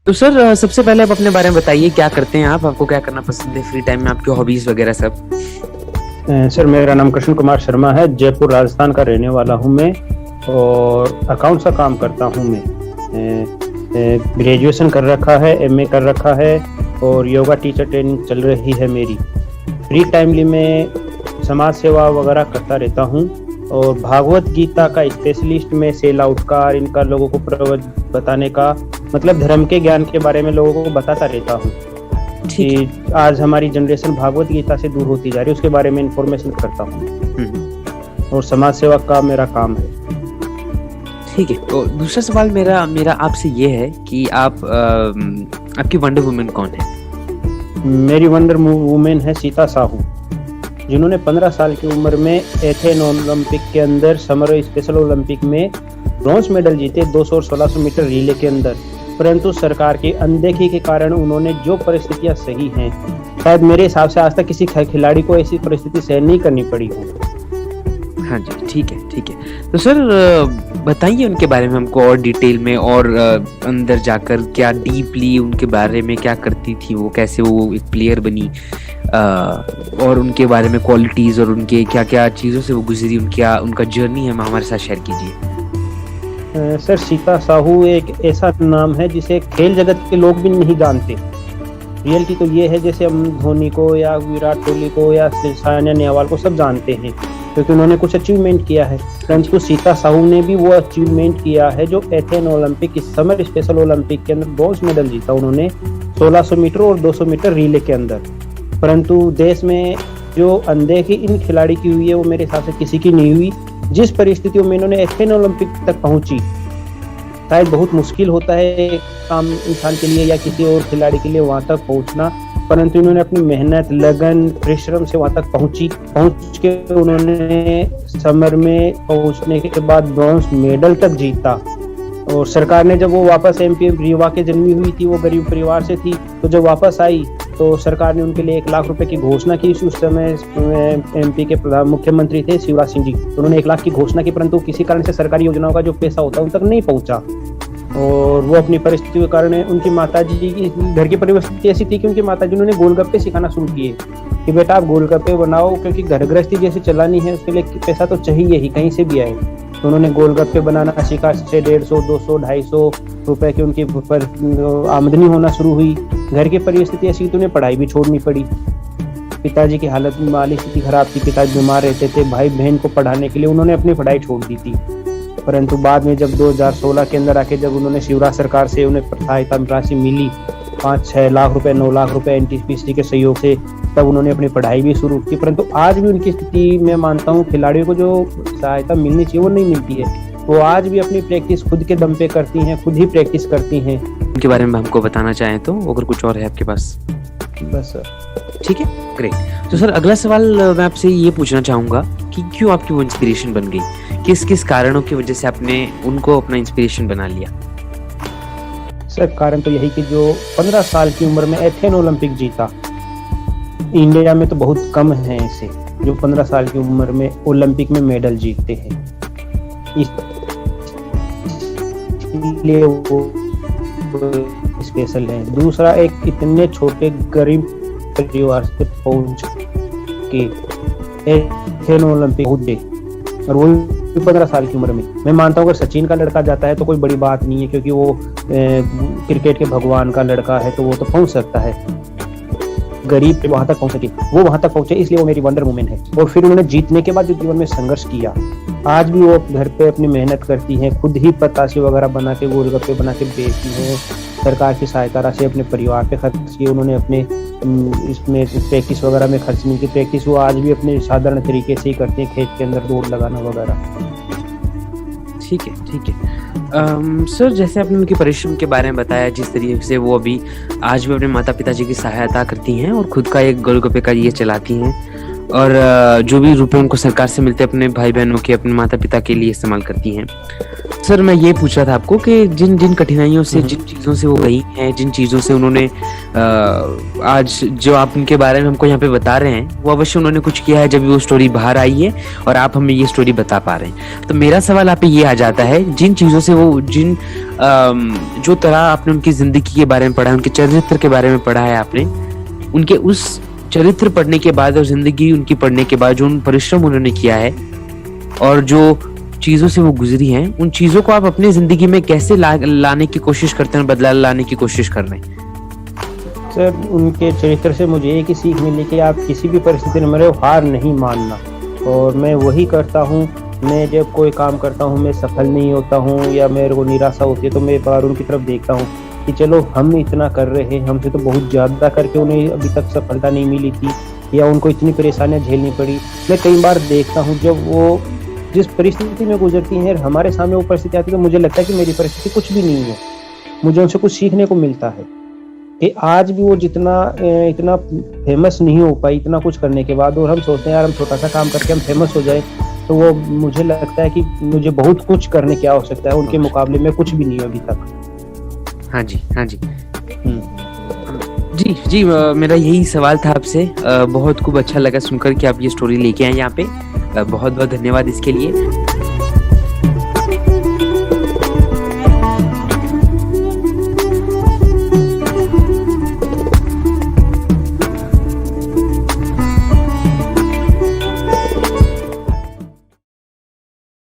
तो सर सबसे पहले आप अपने बारे में बताइए, क्या करते हैं आप? आपको क्या करना पसंद है फ्री टाइम में, आपकी हॉबीज वगैरह सब? सर, मेरा नाम कृष्ण कुमार शर्मा है। जयपुर राजस्थान का रहने वाला हूँ मैं, और अकाउंट्स का काम करता हूँ मैं। ग्रेजुएशन कर रखा है, एमए कर रखा है, और योगा टीचर ट्रेनिंग चल रही है मेरी। फ्री टाइमली मैं समाज सेवा वगैरह करता रहता हूँ, और भागवत गीता का स्पेशलिस्ट में सेल आउट का और इनका लोगों को बताने का, मतलब धर्म के ज्ञान के बारे में लोगों को बताता रहता हूँ कि आज हमारी जनरेशन भागवत गीता से दूर होती जा रही है, उसके बारे में इंफॉर्मेशन करता हूँ, और समाज सेवा का मेरा काम है। ठीक है। तो दूसरा सवाल मेरा आपसे ये है कि आपकी वंडर वुमेन कौन है? मेरी वंडर वुमेन है सीता साहू, जिन्होंने 15 साल की उम्र में एथेन ओलंपिक के अंदर, समर स्पेशल ओलंपिक में ब्रॉन्ज मेडल जीते 200 और 1600 मीटर रिले के अंदर। परंतु सरकार की अनदेखी के कारण उन्होंने जो परिस्थितियां सही हैं, शायद मेरे हिसाब से आज तक किसी खिलाड़ी को ऐसी परिस्थिति सहन नहीं करनी पड़ी हो। हाँ जी, ठीक है ठीक है। तो सर बताइए उनके बारे में हमको और डिटेल में, और अंदर जाकर क्या डीपली उनके बारे में क्या करती थी वो, कैसे वो एक प्लेयर बनी, और उनके बारे में क्वालिटीज और उनके क्या क्या चीज़ों से वो गुजरी, उनका जर्नी है हमारे साथ शेयर कीजिए। सर, सीता साहू एक ऐसा नाम है जिसे खेल जगत के लोग भी नहीं जानते। रियलिटी तो ये है, जैसे हम धोनी को या विराट कोहली को या सानिया नेहवाल को सब जानते हैं क्योंकि उन्होंने कुछ अचीवमेंट किया है, परंतु सीता साहू ने भी वो अचीवमेंट किया है जो ethane Olympic, summer special Olympic के अंदर ब्रॉन्ज मेडल जीता उन्होंने 1600 मीटर और 200 मीटर रिले के अंदर। परंतु देश में जो अनदेखी इन खिलाड़ी की हुई है वो मेरे हिसाब से किसी की नहीं हुई। जिस परिस्थितियों में इन्होंने एथेन ओलंपिक तक पहुंची, शायद बहुत मुश्किल होता है एक काम इंसान के लिए या किसी और खिलाड़ी के लिए वहां तक पहुंचना, परंतु इन्होंने अपनी मेहनत, लगन, परिश्रम से वहां तक पहुंच के उन्होंने समर में पहुंचने के बाद ब्रॉन्ज मेडल तक जीता। और सरकार ने जब वो वापस एमपी रीवा के जन्मी हुई थी, वो गरीब परिवार से थी, तो जब वापस आई तो सरकार ने उनके लिए 1 लाख रुपए की घोषणा की। उस समय एमपी के मुख्यमंत्री थे शिवराज सिंह जी, तो उन्होंने 1 लाख की घोषणा की, परंतु किसी कारण से सरकारी योजनाओं का जो पैसा होता है उन तक नहीं पहुंचा। और वो अपनी परिस्थिति के कारण, उनकी माताजी की घर की परिस्थिति ऐसी थी कि उनकी माताजी उन्होंने गोलगप्पे सिखाना शुरू किए कि बेटा आप गोलगप्पे बनाओ, क्योंकि घर गृहस्थी जैसे चलानी है उसके लिए पैसा तो चाहिए ही, कहीं से भी आए। तो उन्होंने गोलगप्पे बनाना सीखा, से 150, 200, 250 रुपए की उनकी आमदनी होना शुरू हुई। घर की परिस्थिति ऐसी तो उन्हें पढ़ाई भी छोड़नी पड़ी। पिताजी की हालत, माली स्थिति खराब थी, पिताजी बीमार रहते थे, भाई बहन को पढ़ाने के लिए उन्होंने अपनी पढ़ाई छोड़ दी थी। परंतु बाद में जब 2016 के अंदर आके जब उन्होंने शिवराज सरकार से उन्हें सहायता राशि मिली 5-6 लाख रुपए, 9 लाख रुपए एनटीपीसी के सहयोग से, तब उन्होंने अपनी पढ़ाई भी शुरू की। परंतु आज भी उनकी स्थिति मैं मानता हूँ खिलाड़ियों को जो सहायता मिलनी चाहिए वो नहीं मिलती है। वो आज भी अपनी प्रैक्टिस खुद के दम पे करती हैं, खुद ही प्रैक्टिस करती हैं। उनके बारे में हमको बताना चाहें तो, अगर कुछ और है आपके पास? बस सर। ठीक है, ग्रेट। तो सर अगला सवाल मैं आपसे ये पूछना चाहूंगा कि क्यों आपकी वो इंस्पिरेशन बन गई, किस किस कारणों की वजह से आपने उनको अपना इंस्पिरेशन बना लिया? सर, कारण तो यही कि जो 15 साल की उम्र में एथेन ओलंपिक जीता, इंडिया में तो बहुत कम है ऐसे जो 15 साल की उम्र में ओलंपिक में मेडल जीतते हैं, इसलिए वो स्पेशल है। दूसरा, एक इतने छोटे गरीब परिवार से पहुंच के एथेन ओलंपिक और वो 15 साल की उम्र में। मैं मानता हूँ अगर सचिन का लड़का जाता है तो कोई बड़ी बात नहीं है, क्योंकि वो क्रिकेट के भगवान का लड़का है, तो वो तो पहुंच सकता है। गरीब वहां तक पहुंच सके, वो वहां तक पहुंचे, इसलिए वो मेरी वंडर वुमेन है। और फिर उन्होंने जीतने के बाद जो जीवन में संघर्ष किया, आज भी वो घर पे अपनी मेहनत करती हैं, खुद ही पतासे वगैरह बना के, गोलगप्पे बना के बेचती हैं। सरकार की सहायता राशि अपने परिवार पे खर्च की, उन्होंने अपने इसमें प्रैक्टिस वगैरह में खर्च नहीं की। प्रैक्टिस वो आज भी अपने साधारण तरीके से ही करते हैं, खेत के अंदर दौड़ लगाना वगैरह। ठीक है ठीक है। सर, जैसे आपने उनके परिश्रम के बारे में बताया, जिस तरीके से वो अभी आज भी अपने माता पिताजी की सहायता करती हैं और खुद का एक गोलगप्पे का ये चलाती हैं, और जो भी रुपए उनको सरकार से मिलते हैं अपने भाई बहनों के, अपने माता पिता के लिए इस्तेमाल करती हैं। सर मैं ये पूछ रहा था आपको कि जिन जिन कठिनाइयों से, जिन चीज़ों से वो गई हैं, जिन चीज़ों से उन्होंने आज जो आप उनके बारे में हमको यहाँ पे बता रहे हैं, वो अवश्य उन्होंने कुछ किया है जब वो स्टोरी बाहर आई है और आप हमें ये स्टोरी बता पा रहे हैं। तो मेरा सवाल आप पे ये आ जाता है, जिन चीज़ों से वो, जो तरह आपने उनकी ज़िंदगी के बारे में पढ़ा है, उनके चरित्र के बारे में पढ़ा है आपने, उनके उस चरित्र पढ़ने के बाद और ज़िंदगी उनकी पढ़ने के बाद जो उन परिश्रम उन्होंने किया है और जो चीज़ों से वो गुजरी हैं, उन चीज़ों को आप अपनी ज़िंदगी में कैसे लाने की कोशिश करते हैं, बदलाव लाने की कोशिश कर रहे हैं? सर उनके चरित्र से मुझे एक ही सीख मिली कि आप किसी भी परिस्थिति में रहो, हार नहीं मानना। और मैं वही करता हूँ। मैं जब कोई काम करता हूँ, मैं सफल नहीं होता हूँ या मेरे को निराशा होती है, तो मैं एक बार उनकी तरफ देखता हूँ कि चलो हम इतना कर रहे हैं, हमसे तो बहुत ज़्यादा करके उन्हें अभी तक सफलता नहीं मिली थी या उनको इतनी परेशानियाँ झेलनी पड़ी। मैं कई बार देखता हूँ जब वो जिस परिस्थिति में गुजरती हैं, हमारे सामने वो परिस्थिति आती है तो मुझे लगता है कि मेरी परिस्थिति कुछ भी नहीं है। मुझे उनसे कुछ सीखने को मिलता है कि आज भी वो इतना फेमस नहीं हो पाई इतना कुछ करने के बाद, और हम सोचते हैं यार हम छोटा सा काम करके हम फेमस हो जाए, तो वो मुझे लगता है कि मुझे बहुत कुछ करने की आवश्यकता है, उनके मुकाबले में कुछ भी नहीं है अभी तक। हाँ जी, हाँ जी। जी, मेरा यही सवाल था आपसे। बहुत खूब अच्छा लगा सुनकर कि आप ये स्टोरी लेके आए यहाँ पे। बहुत बहुत धन्यवाद इसके लिए।